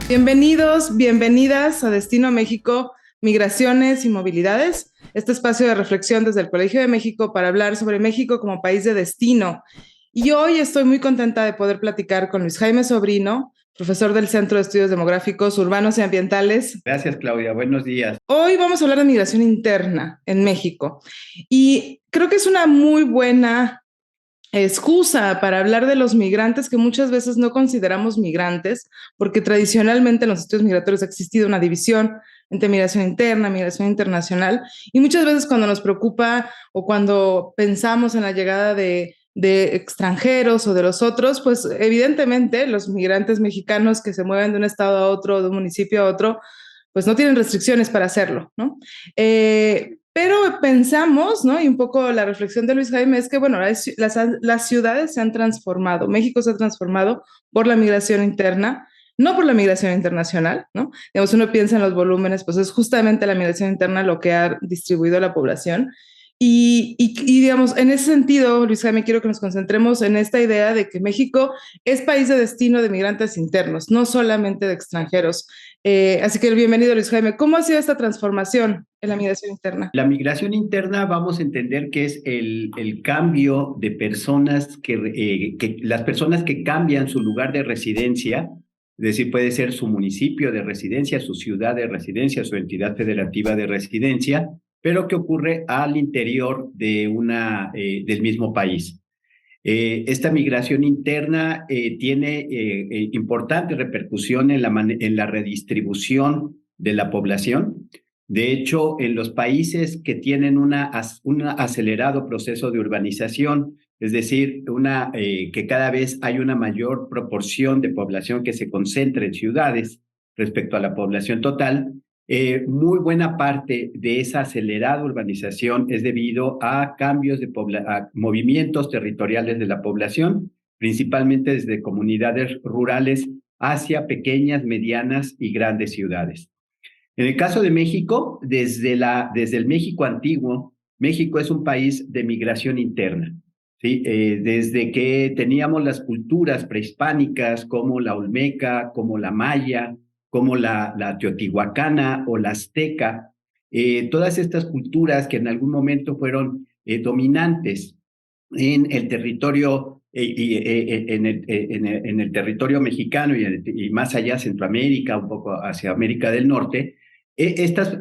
Bienvenidos, bienvenidas a Destino México, Migraciones y Movilidades, este espacio de reflexión desde el Colegio de México para hablar sobre México como país de destino. Y hoy estoy muy contenta de poder platicar con Luis Jaime Sobrino, profesor del Centro de Estudios Demográficos, Urbanos y Ambientales. Gracias, Claudia. Buenos días. Hoy vamos a hablar de migración interna en México y creo que es una muy buena excusa para hablar de los migrantes que muchas veces no consideramos migrantes, porque tradicionalmente en los estudios migratorios ha existido una división entre migración interna, migración internacional, y muchas veces cuando nos preocupa o cuando pensamos en la llegada de extranjeros o de los otros, pues evidentemente los migrantes mexicanos que se mueven de un estado a otro, de un municipio a otro, pues no tienen restricciones para hacerlo, ¿no? Pero pensamos, ¿no? Y un poco la reflexión de Luis Jaime es que, bueno, las ciudades se han transformado, México se ha transformado por la migración interna, no por la migración internacional, ¿no? Digamos, uno piensa en los volúmenes, pues es justamente la migración interna lo que ha distribuido la población. Digamos, en ese sentido, Luis Jaime, quiero que nos concentremos en esta idea de que México es país de destino de migrantes internos, no solamente de extranjeros. Así que bienvenido, Luis Jaime. ¿Cómo ha sido esta transformación en la migración interna? La migración interna vamos a entender que es el cambio de personas que las personas que cambian su lugar de residencia, es decir, puede ser su municipio de residencia, su ciudad de residencia, su entidad federativa de residencia, pero que ocurre al interior de del mismo país. Esta migración interna tiene importante repercusión en en la redistribución de la población. De hecho, en los países que tienen un acelerado proceso de urbanización, es decir, que cada vez hay una mayor proporción de población que se concentra en ciudades respecto a la población total, muy buena parte de esa acelerada urbanización es debido a cambios a movimientos territoriales de la población, principalmente desde comunidades rurales hacia pequeñas, medianas y grandes ciudades. En el caso de México, desde el México antiguo, México es un país de migración interna. ¿Sí? Desde que teníamos las culturas prehispánicas como la olmeca, como la maya, como la teotihuacana o la azteca, todas estas culturas que en algún momento fueron dominantes en el territorio en el territorio mexicano y más allá Centroamérica, un poco hacia América del Norte, estos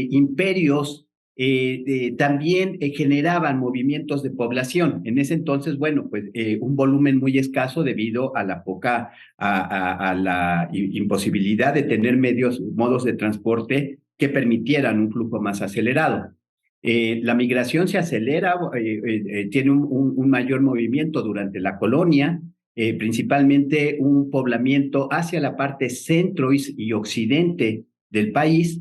imperios también generaban movimientos de población. En ese entonces, bueno, pues un volumen muy escaso debido a la a la imposibilidad de tener modos de transporte que permitieran un flujo más acelerado. La migración se acelera, tiene un mayor movimiento durante la colonia, principalmente un poblamiento hacia la parte centro y occidente del país,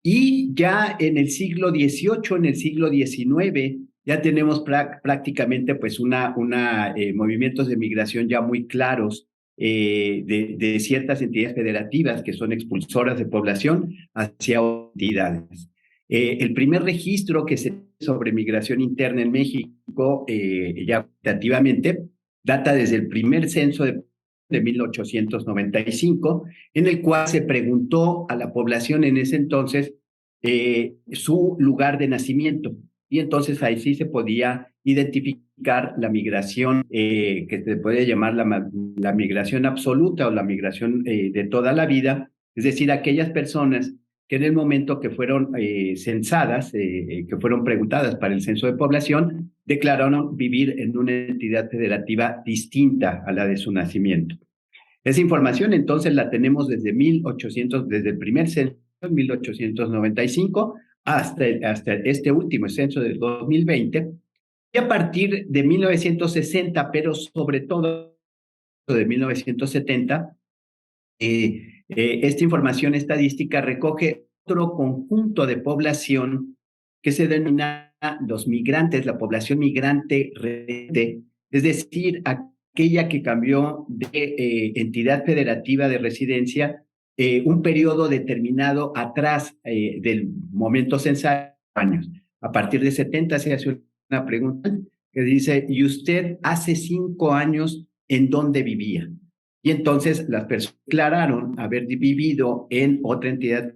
y ya en el siglo XVIII, en el siglo XIX, ya tenemos prácticamente pues movimientos de migración ya muy claros de ciertas entidades federativas que son expulsoras de población hacia entidades. El primer registro que se sobre migración interna en México, ya cuantitativamente, data desde el primer censo de 1895, en el cual se preguntó a la población en ese entonces su lugar de nacimiento. Y entonces ahí sí se podía identificar la migración que se puede llamar la migración absoluta o la migración de toda la vida, es decir, aquellas personas que en el momento que fueron censadas, que fueron preguntadas para el censo de población, declararon vivir en una entidad federativa distinta a la de su nacimiento. Esa información entonces la tenemos desde el primer censo en 1895 hasta este último censo del 2020, y a partir de 1960, pero sobre todo de 1970, esta información estadística recoge otro conjunto de población que se denomina los migrantes, la población migrante residente, es decir, aquella que cambió de entidad federativa de residencia un periodo determinado atrás del momento censal, años. A partir de 70 se hace una pregunta que dice, ¿y usted hace 5 años en dónde vivía? y entonces las personas declararon haber vivido en otra entidad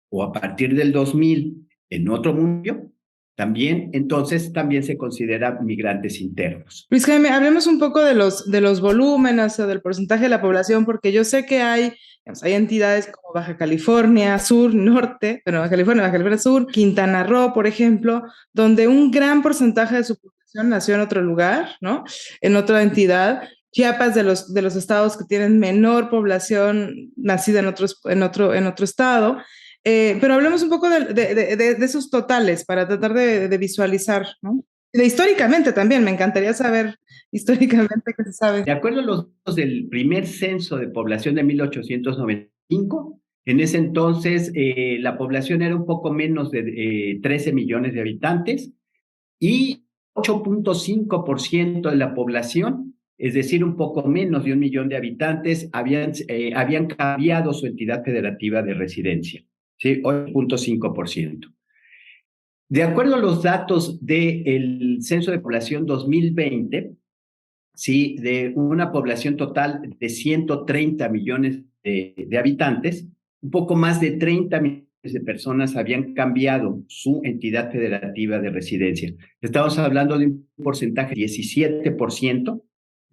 o a partir del 2000 en otro municipio, también, entonces también se consideran migrantes internos. Luis Jaime, hablemos un poco de los volúmenes o del porcentaje de la población, porque yo sé que hay, digamos, hay entidades como Baja California Sur, Norte, bueno, Baja California Sur, Quintana Roo, por ejemplo, donde un gran porcentaje de su población nació en otro lugar, ¿no? En otra entidad. Chiapas de los estados que tienen menor población nacida en otro estado. Pero hablemos un poco de esos totales para tratar de visualizar, ¿no? De históricamente también, me encantaría saber históricamente qué se sabe. De acuerdo a los datos del primer censo de población de 1895, en ese entonces la población era un poco menos de 13 millones de habitantes y 8.5% de la población, es decir, un poco menos de 1 millón de habitantes, habían cambiado su entidad federativa de residencia, ¿sí? 8.5%. De acuerdo a los datos del Censo de Población 2020, ¿sí? De una población total de 130 millones de habitantes, un poco más de 30 millones de personas habían cambiado su entidad federativa de residencia. Estamos hablando de un porcentaje de 17%,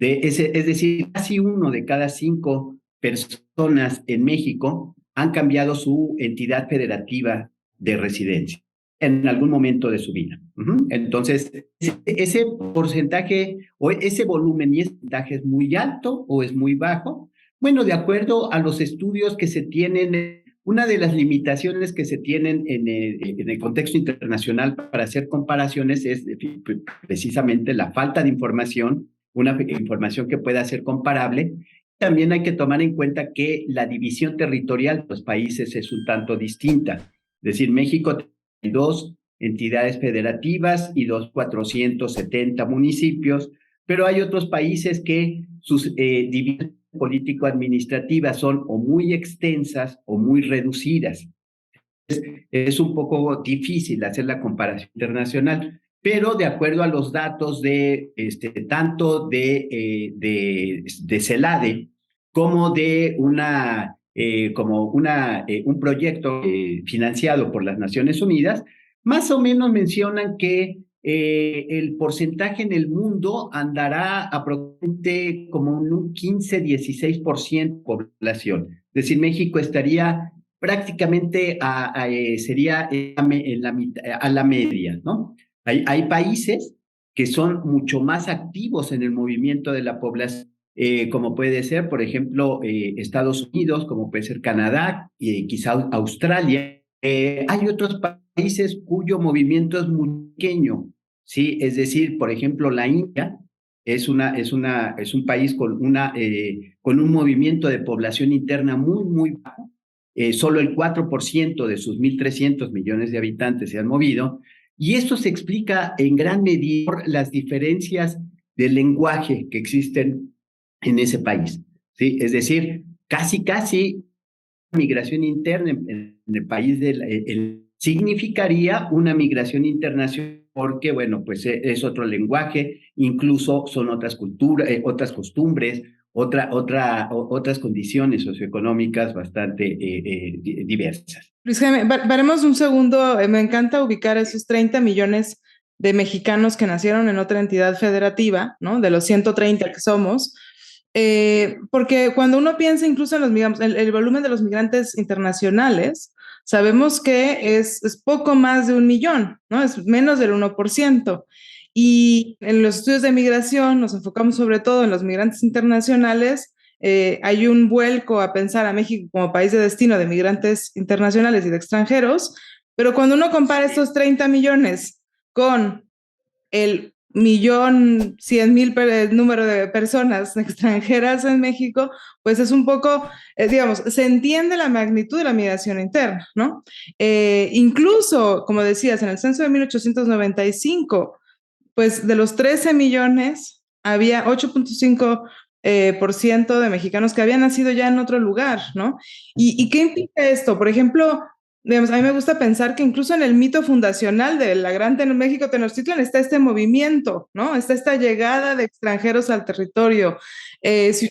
es decir, casi 1 de cada 5 personas en México han cambiado su entidad federativa de residencia en algún momento de su vida. Entonces, ese porcentaje o ese volumen y ese porcentaje es muy alto o es muy bajo. Bueno, de acuerdo a los estudios que se tienen, una de las limitaciones que se tienen en el contexto internacional para hacer comparaciones es precisamente la falta de información, una información que pueda ser comparable. También hay que tomar en cuenta que la división territorial de los países es un tanto distinta. Es decir, México tiene 2 entidades federativas y 470 municipios, pero hay otros países que sus divisiones político-administrativas son o muy extensas o muy reducidas. Es un poco difícil hacer la comparación internacional, pero de acuerdo a los datos de tanto de CELADE como de un proyecto financiado por las Naciones Unidas, más o menos mencionan que el porcentaje en el mundo andará aproximadamente como un 15-16% de población. Es decir, México estaría prácticamente sería a la media, ¿no? Hay países que son mucho más activos en el movimiento de la población, como puede ser, por ejemplo, Estados Unidos, como puede ser Canadá y quizá Australia. Hay otros países cuyo movimiento es muy pequeño, ¿sí? Es decir, por ejemplo, la India es un país con un movimiento de población interna muy, muy bajo. Solo el 4% de sus 1.300 millones de habitantes se han movido, y esto se explica en gran medida por las diferencias del lenguaje que existen en ese país, ¿sí? Es decir, casi migración interna en el país significaría una migración internacional porque, bueno, pues es otro lenguaje, incluso son otras culturas, otras costumbres, otras condiciones socioeconómicas bastante diversas. Luis Jaime, paremos un segundo. Me encanta ubicar esos 30 millones de mexicanos que nacieron en otra entidad federativa, ¿no? De los 130 que somos. Porque cuando uno piensa incluso en el volumen de los migrantes internacionales, sabemos que es poco más de 1 millón, ¿no? Es menos del 1%. Y en los estudios de migración nos enfocamos sobre todo en los migrantes internacionales. Hay un vuelco a pensar a México como país de destino de migrantes internacionales y de extranjeros, pero cuando uno compara estos 30 millones con el 1.100.000 número de personas extranjeras en México, pues es un poco, digamos, se entiende la magnitud de la migración interna, ¿no? Incluso, como decías, en el censo de 1895, pues de los 13 millones, había 8.5% de mexicanos que habían nacido ya en otro lugar, ¿no? ¿Y qué implica esto? Por ejemplo, digamos, a mí me gusta pensar que incluso en el mito fundacional de la Gran México Tenochtitlan está este movimiento, ¿no? Está esta llegada de extranjeros al territorio. Si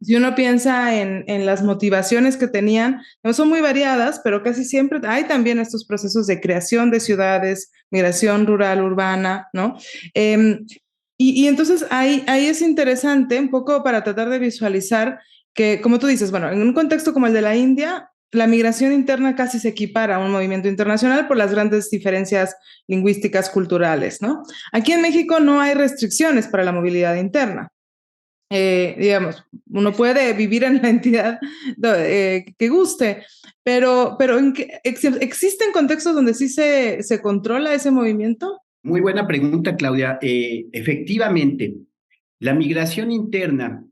Si uno piensa en las motivaciones que tenían, no son muy variadas, pero casi siempre hay también estos procesos de creación de ciudades, migración rural, urbana, ¿no? Y entonces ahí es interesante un poco para tratar de visualizar que, como tú dices, bueno, en un contexto como el de la India, la migración interna casi se equipara a un movimiento internacional por las grandes diferencias lingüísticas culturales, ¿no? Aquí en México no hay restricciones para la movilidad interna. Digamos, uno puede vivir en la entidad que guste, pero ¿existen contextos donde sí se controla ese movimiento? Muy buena pregunta, Claudia. Efectivamente, la migración interna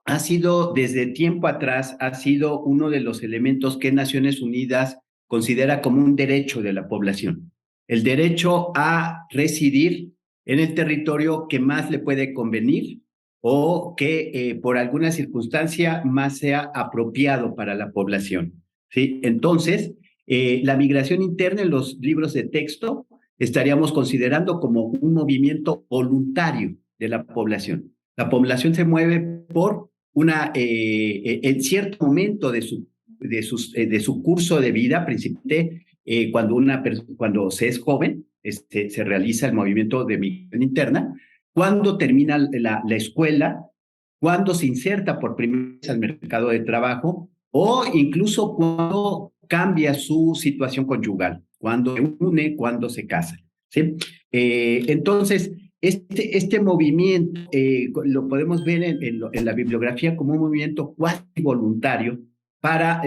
ha sido, desde tiempo atrás, ha sido uno de los elementos que Naciones Unidas considera como un derecho de la población. El derecho a residir en el territorio que más le puede convenir o que por alguna circunstancia más sea apropiado para la población. ¿Sí? Entonces, la migración interna en los libros de texto estaríamos considerando como un movimiento voluntario de la población. La población se mueve por en cierto momento de su curso de vida, principalmente cuando se es joven, se realiza el movimiento de migración interna, cuando termina la escuela, cuando se inserta por primera vez al mercado de trabajo o incluso cuando cambia su situación conyugal, cuando se une, cuando se casa. ¿Sí? Entonces, este movimiento lo podemos ver en la bibliografía como un movimiento cuasi voluntario para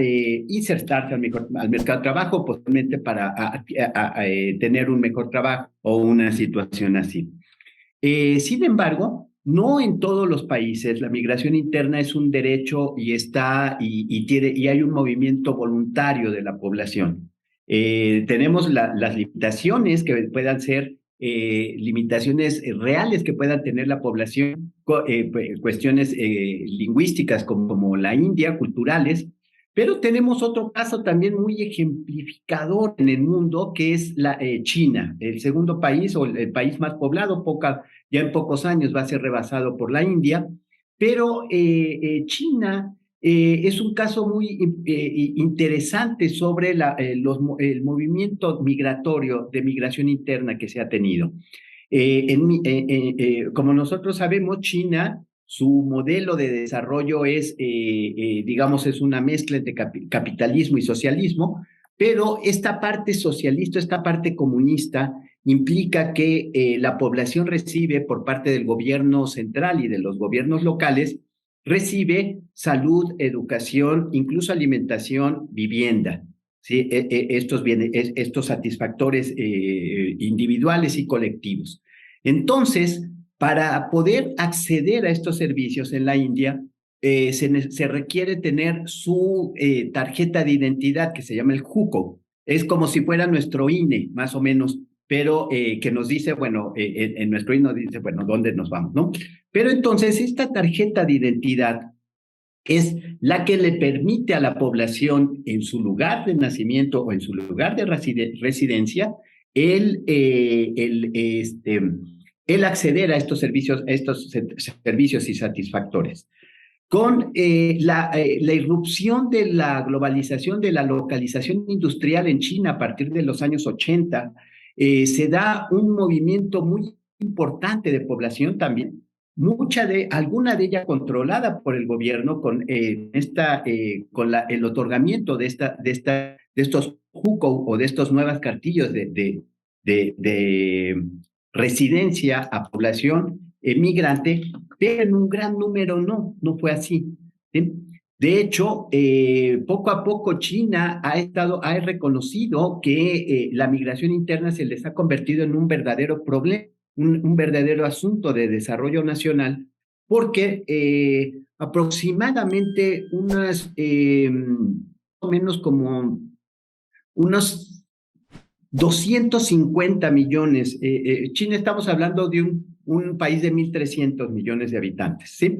insertarse al mercado de trabajo, posiblemente para tener un mejor trabajo o una situación así. Sin embargo, no en todos los países la migración interna es un derecho y hay un movimiento voluntario de la población. Tenemos las limitaciones que puedan ser limitaciones reales que puedan tener la población, cuestiones lingüísticas como la India, culturales, pero tenemos otro caso también muy ejemplificador en el mundo, que es China, el segundo país o el país más poblado, ya en pocos años va a ser rebasado por la India, pero China es un caso muy interesante sobre el movimiento migratorio de migración interna que se ha tenido. Como nosotros sabemos, China, su modelo de desarrollo digamos, es una mezcla entre capitalismo y socialismo, pero esta parte socialista, esta parte comunista, implica que la población recibe por parte del gobierno central y de los gobiernos locales, recibe salud, educación, incluso alimentación, vivienda. ¿Sí? Estos satisfactores individuales y colectivos. Entonces, para poder acceder a estos servicios en la India, se requiere tener su tarjeta de identidad que se llama el JUCO. Es como si fuera nuestro INE, más o menos, pero que nos dice, bueno, en nuestro INE nos dice, bueno, ¿dónde nos vamos, no? Pero entonces, esta tarjeta de identidad es la que le permite a la población en su lugar de nacimiento o en su lugar de residencia el acceder a estos servicios y satisfactores. Con la irrupción de la globalización, de la localización industrial en China a partir de los años 80, se da un movimiento muy importante de población también, alguna de ella controlada por el gobierno con el otorgamiento de estos JUCO o de estos nuevas cartillos de residencia a población migrante, pero en un gran número no fue así. ¿Sí? De hecho, poco a poco China ha reconocido que la migración interna se les ha convertido en un verdadero problema, un verdadero asunto de desarrollo nacional, porque aproximadamente más o menos como unos 250 millones. China, estamos hablando de un país de 1.300 millones de habitantes, ¿sí?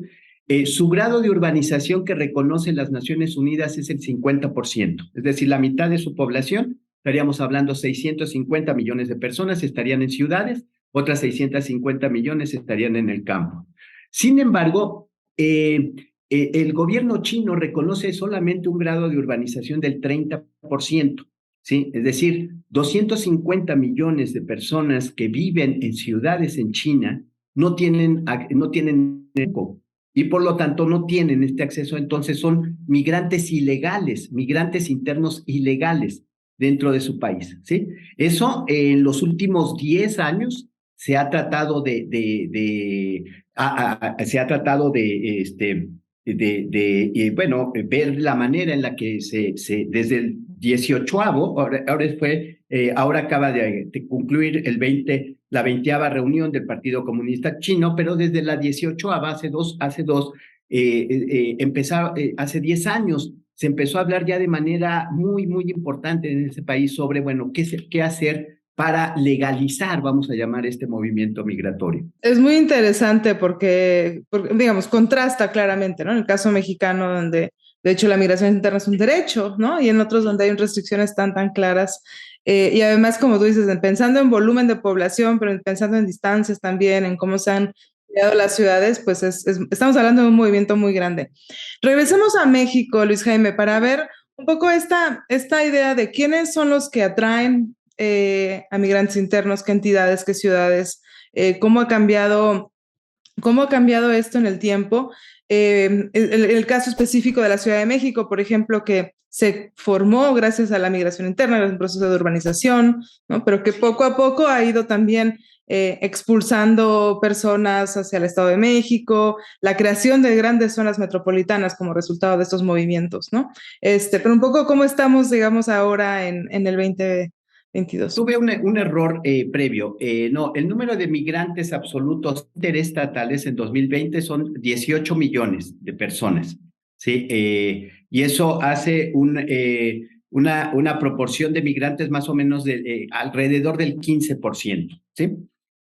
Su grado de urbanización que reconocen las Naciones Unidas es el 50%, es decir, la mitad de su población, estaríamos hablando 650 millones de personas estarían en ciudades, otras 650 millones estarían en el campo. Sin embargo, el gobierno chino reconoce solamente un grado de urbanización del 30%, ¿sí? Es decir, 250 millones de personas que viven en ciudades en China no tienen eco y por lo tanto no tienen este acceso, entonces son migrantes ilegales, migrantes internos ilegales dentro de su país, ¿sí? Eso en los últimos 10 años se ha tratado se ha tratado bueno, ver la manera en la que desde el 18avo, ahora acaba de concluir la 20ª reunión del Partido Comunista Chino, pero desde la 18ava, hace 10 años, se empezó a hablar ya de manera muy, muy importante en ese país sobre, bueno, qué hacer para legalizar, vamos a llamar, este movimiento migratorio. Es muy interesante porque, digamos, contrasta claramente, ¿no? En el caso mexicano, donde de hecho la migración interna es un derecho, ¿no? Y en otros donde hay restricciones tan claras. Y además, como tú dices, pensando en volumen de población, pero pensando en distancias también, en cómo se han creado las ciudades, pues estamos hablando de un movimiento muy grande. Regresemos a México, Luis Jaime, para ver un poco esta idea de quiénes son los que atraen a migrantes internos, qué entidades, qué ciudades, cómo ha cambiado esto en el tiempo. El caso específico de la Ciudad de México, por ejemplo, que se formó gracias a la migración interna, gracias a un proceso de urbanización, ¿no? Pero que poco a poco ha ido también expulsando personas hacia el Estado de México, la creación de grandes zonas metropolitanas como resultado de estos movimientos, ¿no? Pero un poco cómo estamos, digamos, ahora en el 2022. Tuve un error previo. No, el número de migrantes absolutos interestatales en 2020 son 18 millones de personas, ¿sí? Y eso hace una proporción de migrantes más o menos de alrededor del 15%, ¿sí?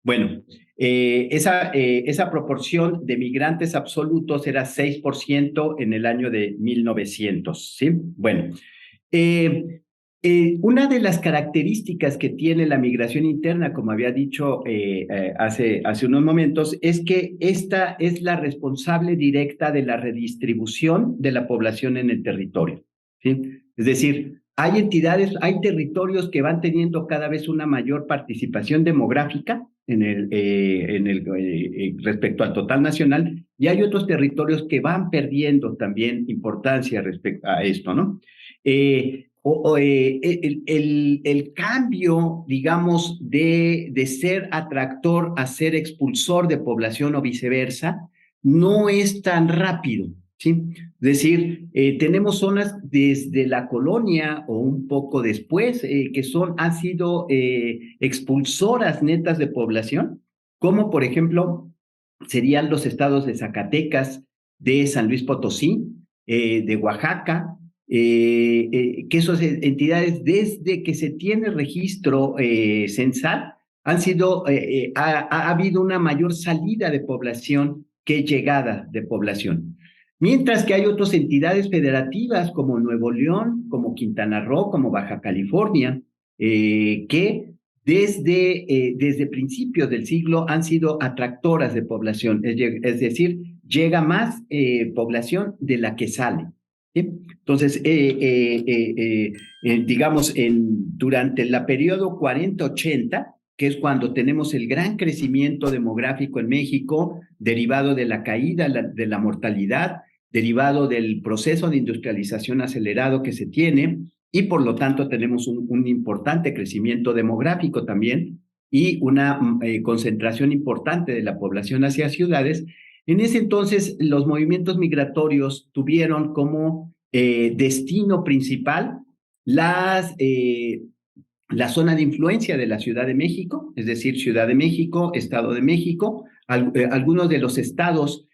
Bueno, esa proporción de migrantes absolutos era 6% en el año de 1900, ¿sí? Bueno, una de las características que tiene la migración interna, como había dicho hace unos momentos, es que esta es la responsable directa de la redistribución de la población en el territorio, ¿sí? Es decir, hay territorios que van teniendo cada vez una mayor participación demográfica respecto al total nacional, y hay otros territorios que van perdiendo también importancia respecto a esto, ¿no? El cambio, digamos, de ser atractor a ser expulsor de población o viceversa, no es tan rápido, ¿sí? Es decir, tenemos zonas desde la colonia o un poco después que han sido expulsoras netas de población, como por ejemplo serían los estados de Zacatecas, de San Luis Potosí, de Oaxaca, que esas entidades, desde que se tiene registro censal, ha habido una mayor salida de población que llegada de población. Mientras que hay otras entidades federativas como Nuevo León, como Quintana Roo, como Baja California, que desde principios del siglo han sido atractoras de población, es decir, llega más población de la que sale. ¿Sí? Entonces, digamos, durante el periodo 40-80, que es cuando tenemos el gran crecimiento demográfico en México, derivado de la caída de la mortalidad, derivado del proceso de industrialización acelerado que se tiene, y por lo tanto tenemos un importante crecimiento demográfico también y una concentración importante de la población hacia ciudades. En ese entonces, los movimientos migratorios tuvieron como destino principal la zona de influencia de la Ciudad de México, es decir, Ciudad de México, Estado de México, algunos de los estados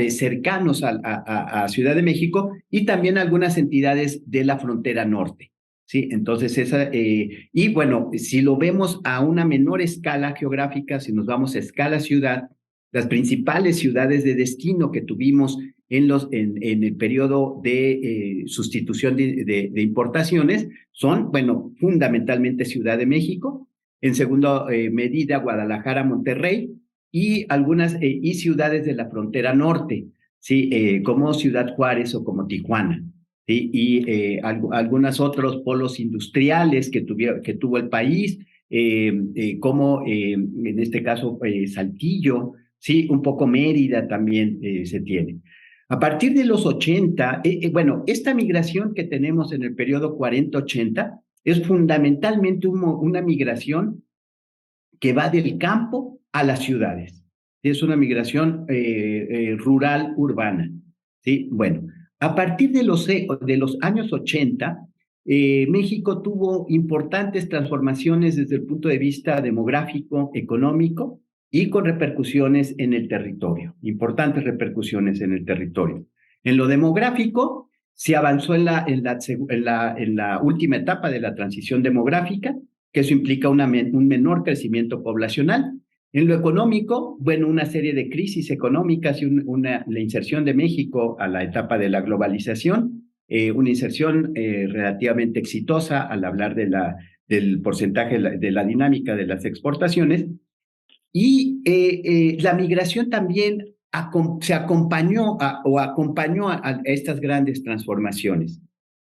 cercanos a Ciudad de México y también algunas entidades de la frontera norte. Sí, entonces y bueno, si lo vemos a una menor escala geográfica, si nos vamos a escala ciudad, las principales ciudades de destino que tuvimos en el periodo de sustitución de importaciones son, bueno, fundamentalmente Ciudad de México, en segunda medida Guadalajara, Monterrey, y algunas y ciudades de la frontera norte, ¿sí? Como Ciudad Juárez o como Tijuana, ¿sí? Y algunos otros polos industriales que tuvo el país, como en este caso Saltillo, ¿sí? Un poco Mérida también se tiene. A partir de los 80, bueno, esta migración que tenemos en el periodo 40-80 es fundamentalmente una migración que va del campo a las ciudades. Es una migración rural-urbana. ¿Sí? Bueno, a partir de los años 80, México tuvo importantes transformaciones desde el punto de vista demográfico, económico y con repercusiones en el territorio, importantes repercusiones en el territorio. En lo demográfico, se avanzó en la última etapa de la transición demográfica, que eso implica un menor crecimiento poblacional. En lo económico, bueno, una serie de crisis económicas y la inserción de México a la etapa de la globalización, una inserción relativamente exitosa al hablar del porcentaje de la dinámica de las exportaciones. Y la migración también se acompañó a estas grandes transformaciones.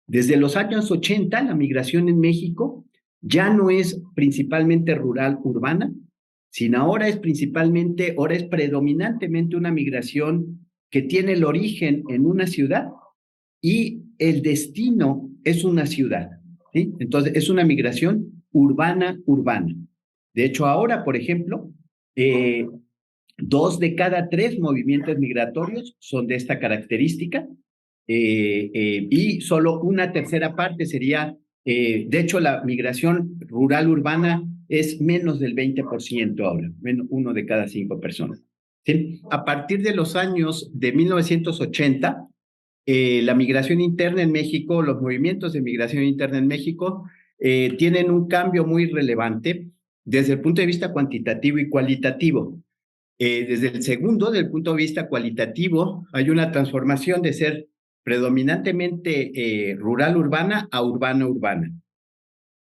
Desde los años 80, la migración en México ya no es principalmente rural-urbana, sino ahora es predominantemente una migración que tiene el origen en una ciudad y el destino es una ciudad, ¿sí? Entonces, es una migración urbana-urbana. De hecho, ahora, por ejemplo, 2 de cada 3 movimientos migratorios son de esta característica, y solo una tercera parte sería, de hecho, la migración rural-urbana es menos del 20% ahora, menos 1 de cada 5 personas. ¿Sí? A partir de los años de 1980, la migración interna en México, los movimientos de migración interna en México tienen un cambio muy relevante desde el punto de vista cuantitativo y cualitativo. Desde el punto de vista cualitativo, hay una transformación de ser predominantemente rural-urbana a urbana-urbana.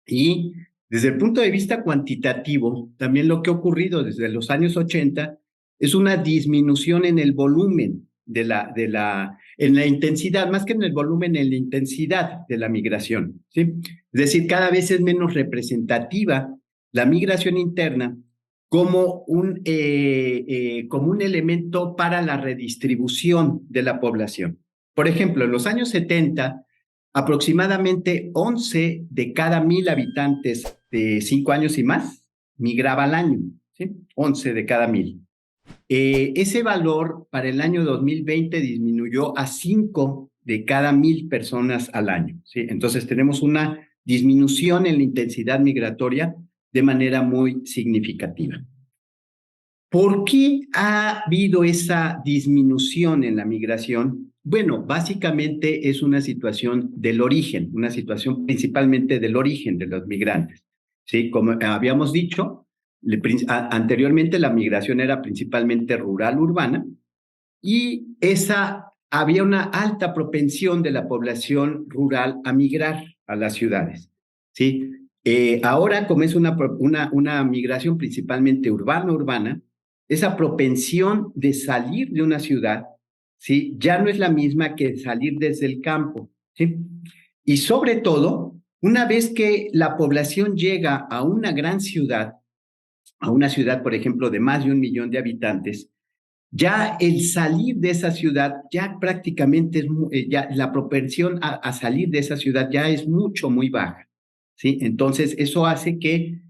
Y desde el punto de vista cuantitativo, también lo que ha ocurrido desde los años 80 es una disminución en el volumen en la intensidad, más que en el volumen, en la intensidad de la migración, ¿sí? Es decir, cada vez es menos representativa la migración interna como un elemento para la redistribución de la población. Por ejemplo, en los años 70, aproximadamente 11 de cada 1,000 habitantes de 5 años y más migraba al año, ¿sí? 11 de cada 1,000. Ese valor para el año 2020 disminuyó a 5 de cada 1,000 personas al año, ¿sí? Entonces tenemos una disminución en la intensidad migratoria de manera muy significativa. ¿Por qué ha habido esa disminución en la migración? Bueno, básicamente es una situación del origen, una situación principalmente del origen de los migrantes, ¿sí? Como habíamos dicho, anteriormente la migración era principalmente rural-urbana y había una alta propensión de la población rural a migrar a las ciudades, ¿sí? Ahora, como es una migración principalmente urbana, esa propensión de salir de una ciudad, ¿sí? Ya no es la misma que salir desde el campo, ¿sí? Y sobre todo, una vez que la población llega a una gran ciudad, a una ciudad, por ejemplo, de más de 1 millón de habitantes, ya el salir de esa ciudad, ya prácticamente ya la propensión a salir de esa ciudad ya es muy baja, ¿sí? Entonces, eso hace que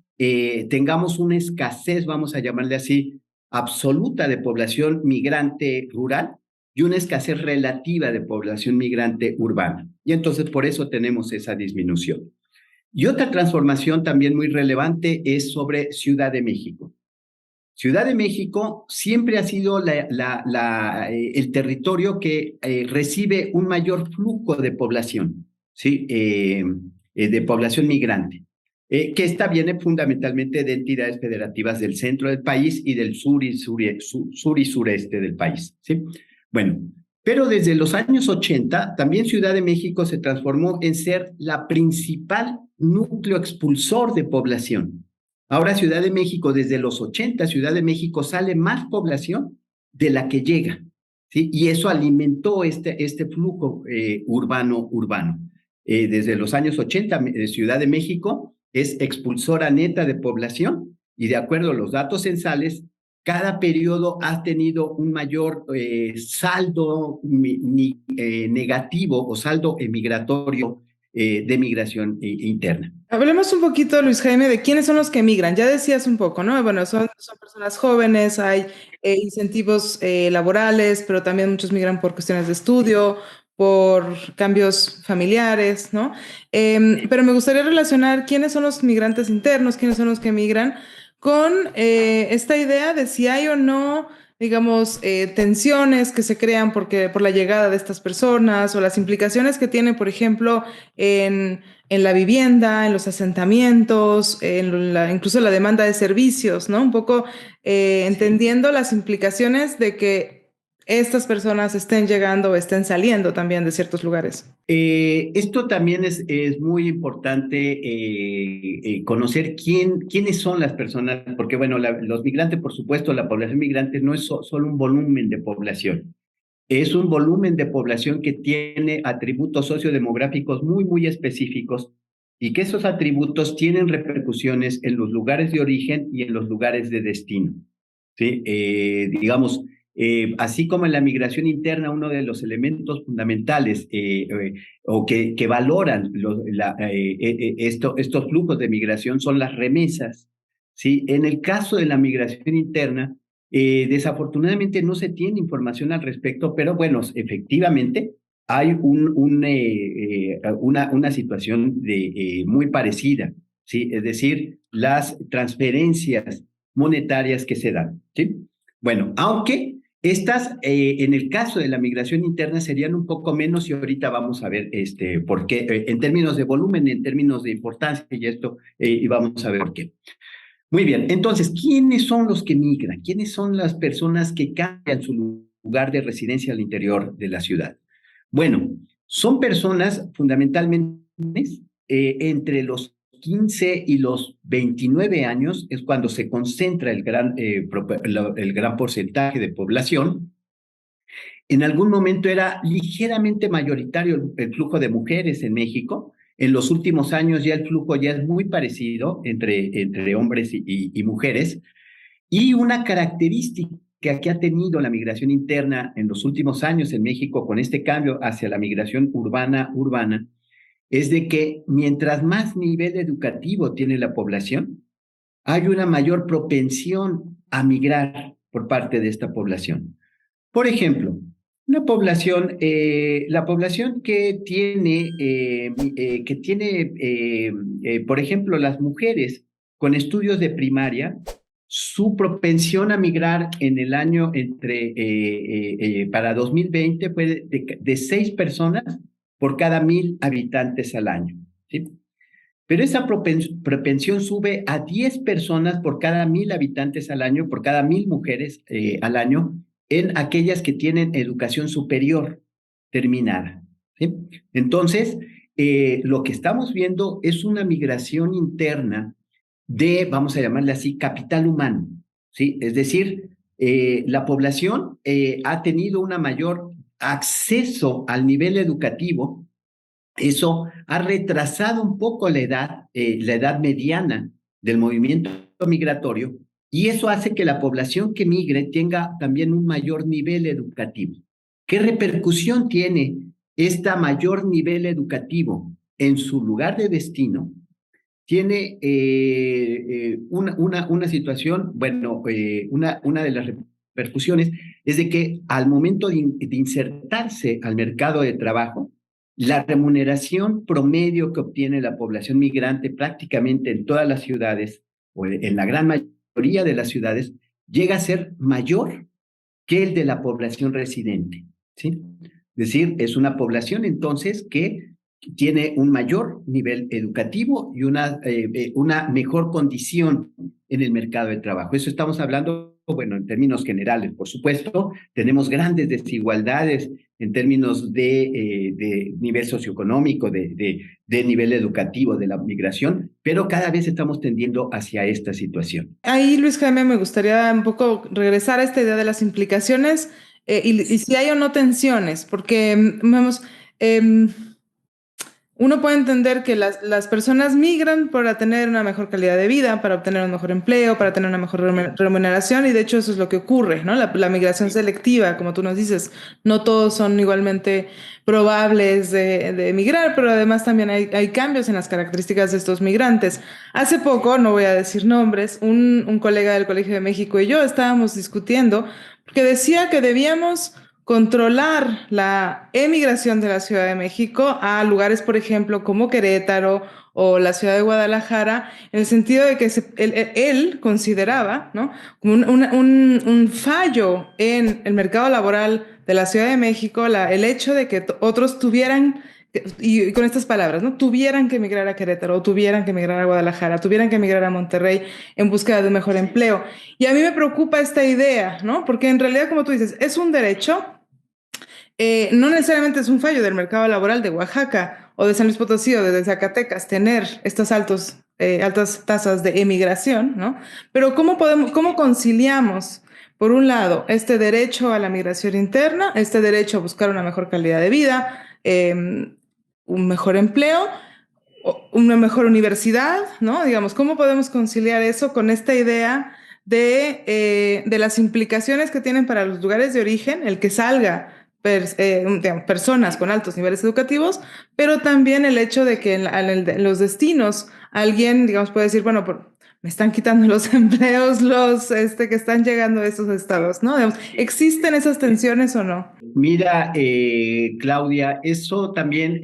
tengamos una escasez, vamos a llamarle así, absoluta de población migrante rural y una escasez relativa de población migrante urbana. Y entonces, por eso tenemos esa disminución. Y otra transformación también muy relevante es sobre Ciudad de México. Ciudad de México siempre ha sido el territorio que recibe un mayor flujo de población, ¿sí? De población migrante, que esta viene fundamentalmente de entidades federativas del centro del país y del sur y sureste del país, ¿sí? Bueno, pero desde los años 80, también Ciudad de México se transformó en ser la principal núcleo expulsor de población. Ahora Ciudad de México, desde los 80, Ciudad de México sale más población de la que llega, ¿sí? Y eso alimentó este flujo urbano. Desde los años 80, Ciudad de México es expulsora neta de población y de acuerdo a los datos censales, cada periodo ha tenido un mayor saldo negativo o saldo migratorio de migración interna. Hablemos un poquito, Luis Jaime, de quiénes son los que migran. Ya decías un poco, ¿no? Bueno, son personas jóvenes, hay incentivos laborales, pero también muchos migran por cuestiones de estudio, por cambios familiares, ¿no? Pero me gustaría relacionar quiénes son los migrantes internos, quiénes son los que migran, con esta idea de si hay o no, digamos, tensiones que se crean por la llegada de estas personas o las implicaciones que tiene, por ejemplo, en la vivienda, en los asentamientos, incluso la demanda de servicios, ¿no? Un poco entendiendo las implicaciones de que estas personas estén llegando o estén saliendo también de ciertos lugares. Esto también es muy importante conocer quiénes son las personas, porque bueno, los migrantes, por supuesto, la población migrante no es solo un volumen de población, es un volumen de población que tiene atributos sociodemográficos muy específicos y que esos atributos tienen repercusiones en los lugares de origen y en los lugares de destino. ¿Sí? Digamos, así como en la migración interna, uno de los elementos fundamentales o que valoran estos flujos de migración son las remesas. ¿Sí? En el caso de la migración interna, desafortunadamente no se tiene información al respecto, pero bueno, efectivamente hay una situación muy parecida, ¿sí? Es decir, las transferencias monetarias que se dan, ¿sí? Bueno, aunque estas, en el caso de la migración interna, serían un poco menos y ahorita vamos a ver por qué, en términos de volumen, en términos de importancia y vamos a ver por qué. Muy bien, entonces, ¿quiénes son los que migran? ¿Quiénes son las personas que cambian su lugar de residencia al interior de la ciudad? Bueno, son personas fundamentalmente entre los 15 y los 29 años, es cuando se concentra el gran porcentaje de población. En algún momento era ligeramente mayoritario el flujo de mujeres en México. En los últimos años ya el flujo ya es muy parecido entre hombres y mujeres. Y una característica que ha tenido la migración interna en los últimos años en México con este cambio hacia la migración urbana es de que mientras más nivel educativo tiene la población, hay una mayor propensión a migrar por parte de esta población. Por ejemplo, la población por ejemplo, las mujeres con estudios de primaria, su propensión a migrar en el año para 2020 fue de 6 personas por cada 1,000 habitantes al año, ¿sí? Pero esa propensión sube a 10 personas por cada 1,000 habitantes al año, por cada 1,000 mujeres al año, en aquellas que tienen educación superior terminada, ¿sí? Entonces, lo que estamos viendo es una migración interna vamos a llamarle así, capital humano, ¿sí? Es decir, la población ha tenido una mayor acceso al nivel educativo. Eso ha retrasado un poco la edad mediana del movimiento migratorio, y eso hace que la población que migre tenga también un mayor nivel educativo. ¿Qué repercusión tiene este mayor nivel educativo en su lugar de destino? Tiene una situación, bueno, una de las repercusiones es de que al momento de insertarse al mercado de trabajo, la remuneración promedio que obtiene la población migrante prácticamente en todas las ciudades, o en la gran mayoría de las ciudades, llega a ser mayor que el de la población residente, ¿sí? Es decir, es una población entonces que tiene un mayor nivel educativo y una mejor condición en el mercado de trabajo. Eso estamos hablando bueno, en términos generales, por supuesto, tenemos grandes desigualdades en términos de nivel socioeconómico, de nivel educativo, de la migración, pero cada vez estamos tendiendo hacia esta situación. Ahí, Luis Jaime, me gustaría un poco regresar a esta idea de las implicaciones y si hay o no tensiones, porque vamos, em, uno puede entender que las personas migran para tener una mejor calidad de vida, para obtener un mejor empleo, para tener una mejor remuneración, y de hecho eso es lo que ocurre, ¿no? La migración selectiva, como tú nos dices, no todos son igualmente probables de emigrar, pero además también hay cambios en las características de estos migrantes. Hace poco, no voy a decir nombres, un colega del Colegio de México y yo estábamos discutiendo porque decía que debíamos controlar la emigración de la Ciudad de México a lugares, por ejemplo, como Querétaro o la ciudad de Guadalajara, en el sentido de que él consideraba, ¿no?, como un fallo en el mercado laboral de la Ciudad de México, el hecho de que otros tuvieran, y con estas palabras, ¿no?, tuvieran que emigrar a Querétaro, o tuvieran que emigrar a Guadalajara, tuvieran que emigrar a Monterrey en búsqueda de un mejor empleo. Y a mí me preocupa esta idea, ¿no? Porque en realidad, como tú dices, es un derecho, no necesariamente es un fallo del mercado laboral de Oaxaca o de San Luis Potosí o de Zacatecas tener estas altas tasas de emigración, ¿no? Pero cómo conciliamos, por un lado, este derecho a la migración interna, este derecho a buscar una mejor calidad de vida, un mejor empleo, una mejor universidad, ¿no? Digamos, ¿cómo podemos conciliar eso con esta idea de las implicaciones que tienen para los lugares de origen, el que salga digamos, personas con altos niveles educativos, pero también el hecho de que en los destinos alguien, digamos, puede decir, bueno, me están quitando los empleos que están llegando a estos estados, ¿no? Digamos, ¿existen esas tensiones o no? Mira, Claudia, eso también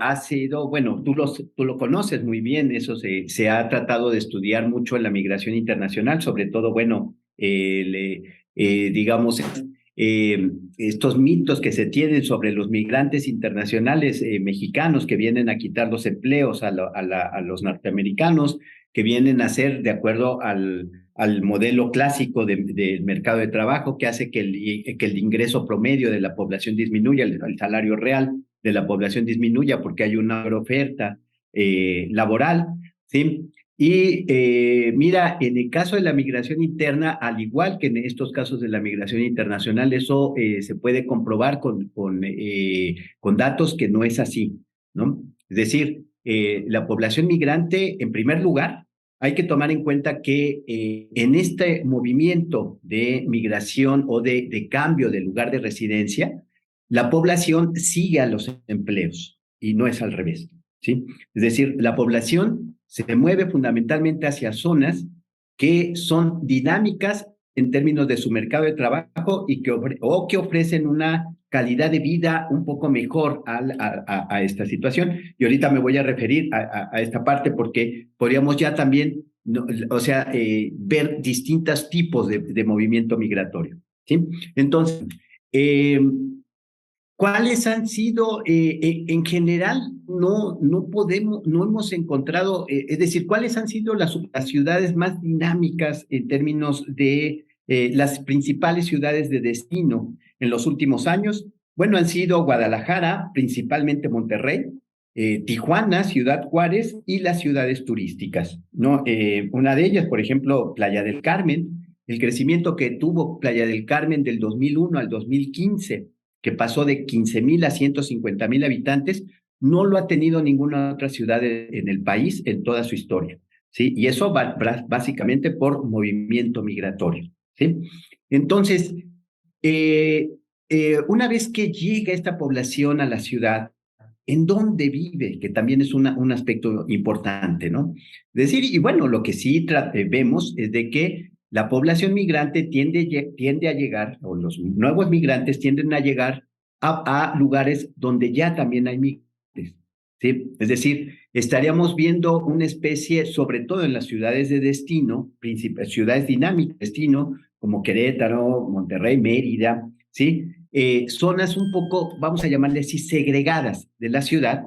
ha sido, bueno, tú lo conoces muy bien, eso se ha tratado de estudiar mucho en la migración internacional, sobre todo, bueno, digamos, estos mitos que se tienen sobre los migrantes internacionales mexicanos que vienen a quitar los empleos a los norteamericanos, que vienen a ser, de acuerdo al modelo clásico del mercado de trabajo, que hace que el ingreso promedio de la población disminuya, el salario real de la población disminuya porque hay una oferta laboral, ¿sí? Y mira, en el caso de la migración interna, al igual que en estos casos de la migración internacional, eso se puede comprobar con datos que no es así, ¿no? Es decir, la población migrante, en primer lugar, hay que tomar en cuenta que en este movimiento de migración o de cambio de lugar de residencia, la población sigue a los empleos y no es al revés, ¿sí? Es decir, la población se mueve fundamentalmente hacia zonas que son dinámicas en términos de su mercado de trabajo y que ofrecen una calidad de vida un poco mejor a esta situación. Y ahorita me voy a referir a esta parte porque podríamos ya también, no, o sea, ver distintos tipos de movimiento migratorio, ¿sí? Entonces, ¿cuáles han sido, en general, no hemos encontrado, es decir, cuáles han sido las ciudades más dinámicas en términos de las principales ciudades de destino en los últimos años? Bueno, han sido Guadalajara, principalmente Monterrey, Tijuana, Ciudad Juárez y las ciudades turísticas, ¿no? Una de ellas, por ejemplo, Playa del Carmen, el crecimiento que tuvo Playa del Carmen del 2001 al 2015, que pasó de 15,000 a 150,000 habitantes, no lo ha tenido ninguna otra ciudad en el país en toda su historia, ¿sí? Y eso va básicamente por movimiento migratorio, ¿sí? Entonces, una vez que llega esta población a la ciudad, ¿en dónde vive? Que también es un aspecto importante, ¿no? Es decir, y bueno, lo que sí vemos es de que la población migrante tiende a llegar, o los nuevos migrantes tienden a llegar a lugares donde ya también hay migrantes, ¿sí? Es decir, estaríamos viendo una especie, sobre todo en las ciudades de destino, ciudades dinámicas de destino, como Querétaro, Monterrey, Mérida, ¿sí? Zonas un poco, vamos a llamarle así, segregadas de la ciudad,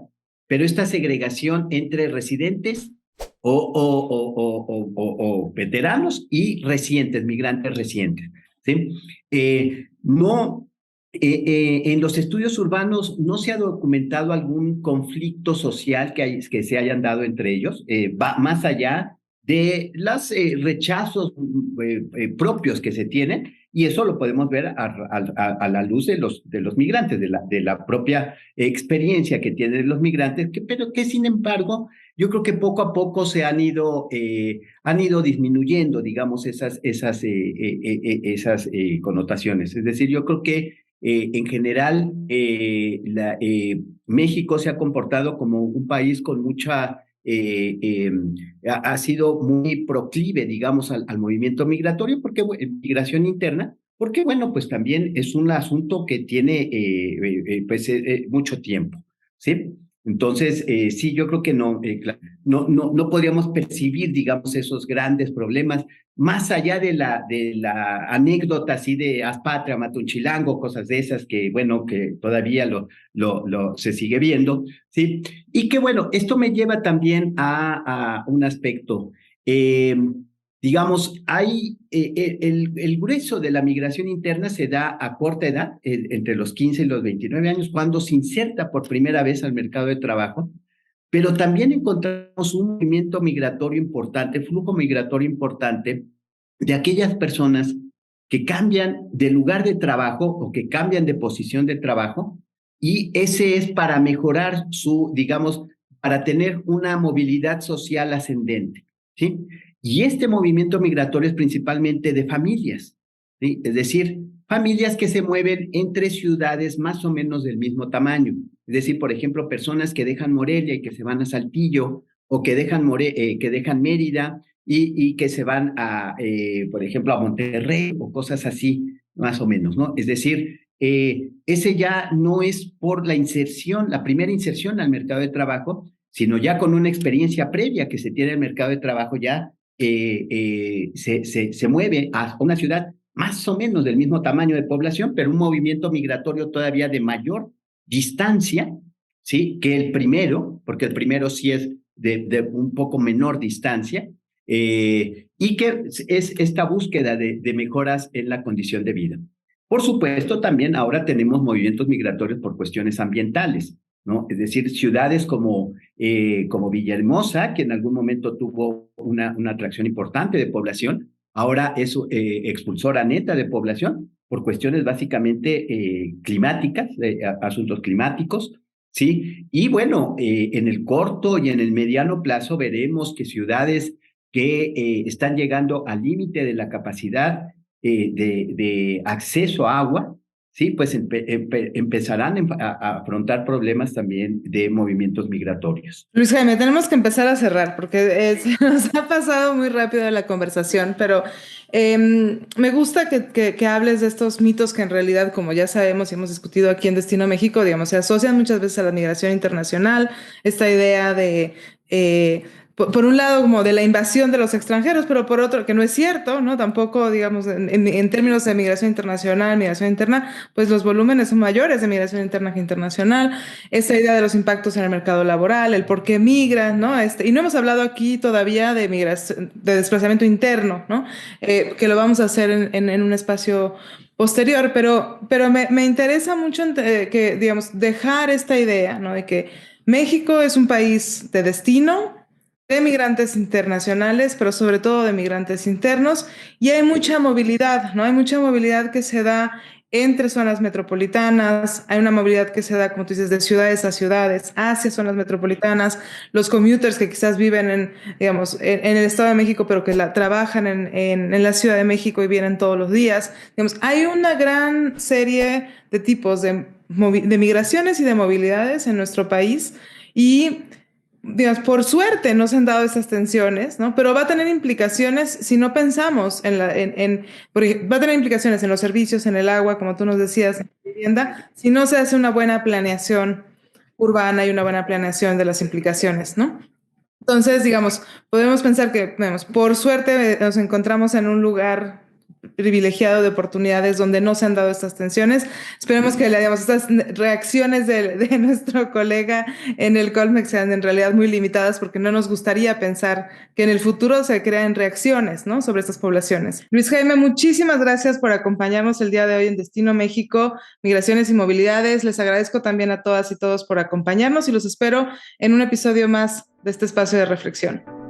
pero esta segregación entre residentes o veteranos y recientes, migrantes recientes. ¿Sí? No, en los estudios urbanos no se ha documentado algún conflicto social que se hayan dado entre ellos, va más allá de los rechazos propios que se tienen, y eso lo podemos ver a la luz de los migrantes, de la propia experiencia que tienen los migrantes, pero que sin embargo yo creo que poco a poco se han ido disminuyendo, digamos, esas connotaciones. Es decir, yo creo que en general México se ha comportado como un país con mucha, ha sido muy proclive, digamos, al movimiento migratorio, porque migración interna, porque bueno, pues también es un asunto que tiene mucho tiempo, ¿sí? Entonces, sí, yo creo que no podríamos percibir, digamos, esos grandes problemas, más allá de la anécdota así de haz patria, mata un chilango, cosas de esas que, bueno, que todavía se sigue viendo, ¿sí? Y que, bueno, esto me lleva también a un aspecto. Digamos, el grueso de la migración interna se da a corta edad, entre los 15 y los 29 años, cuando se inserta por primera vez al mercado de trabajo, pero también encontramos un movimiento migratorio importante, flujo migratorio importante de aquellas personas que cambian de lugar de trabajo o que cambian de posición de trabajo, y ese es para mejorar digamos, para tener una movilidad social ascendente, ¿sí? Y este movimiento migratorio es principalmente de familias, ¿sí? Es decir, familias que se mueven entre ciudades más o menos del mismo tamaño. Es decir, por ejemplo, personas que dejan Morelia y que se van a Saltillo, o que dejan Mérida y que se van por ejemplo, a Monterrey o cosas así, más o menos, ¿no? Es decir, ese ya no es por la primera inserción al mercado de trabajo, sino ya con una experiencia previa que se tiene en el mercado de trabajo, ya se mueve a una ciudad más o menos del mismo tamaño de población, pero un movimiento migratorio todavía de mayor distancia, ¿sí? Que el primero, porque el primero sí es de un poco menor distancia, y que es esta búsqueda de mejoras en la condición de vida. Por supuesto, también ahora tenemos movimientos migratorios por cuestiones ambientales, ¿no? Es decir, ciudades como Villahermosa, que en algún momento tuvo una atracción importante de población, ahora es expulsora neta de población por cuestiones básicamente climáticas, asuntos climáticos, ¿sí? Y bueno, en el corto y en el mediano plazo veremos que ciudades que están llegando al límite de la capacidad de acceso a agua, sí, pues empezarán a afrontar problemas también de movimientos migratorios. Luis Jaime, tenemos que empezar a cerrar porque se nos ha pasado muy rápido la conversación, pero me gusta que hables de estos mitos que en realidad, como ya sabemos y hemos discutido aquí en Destino México, digamos, se asocian muchas veces a la migración internacional, esta idea de, por un lado, como de la invasión de los extranjeros, pero por otro, que no es cierto, ¿no? Tampoco, digamos, en términos de migración internacional, migración interna, pues los volúmenes son mayores de migración interna que internacional. Esta idea de los impactos en el mercado laboral, el por qué migran, ¿no? Y no hemos hablado aquí todavía de migración, de desplazamiento interno, ¿no? Que lo vamos a hacer en un espacio posterior, pero me interesa mucho que, digamos, dejar esta idea, ¿no? De que México es un país de destino, de migrantes internacionales, pero sobre todo de migrantes internos, y hay mucha movilidad, ¿no? Hay mucha movilidad que se da entre zonas metropolitanas, hay una movilidad que se da, como tú dices, de ciudades a ciudades, hacia zonas metropolitanas, los commuters que quizás viven digamos, en el Estado de México, pero que trabajan en la Ciudad de México y vienen todos los días. Digamos, hay una gran serie de tipos de migraciones y de movilidades en nuestro país, y digamos, por suerte no se han dado esas tensiones, ¿no? Pero va a tener implicaciones si no pensamos va a tener implicaciones en los servicios, en el agua, como tú nos decías, en la vivienda, si no se hace una buena planeación urbana y una buena planeación de las implicaciones, ¿no? Entonces, digamos, podemos pensar que, digamos, por suerte nos encontramos en un lugar privilegiado de oportunidades donde no se han dado estas tensiones. Esperemos que estas reacciones de nuestro colega en el Colmex sean en realidad muy limitadas, porque no nos gustaría pensar que en el futuro se crean reacciones, ¿no?, sobre estas poblaciones. Luis Jaime, muchísimas gracias por acompañarnos el día de hoy en Destino México, Migraciones y Movilidades. Les agradezco también a todas y todos por acompañarnos y los espero en un episodio más de este espacio de reflexión.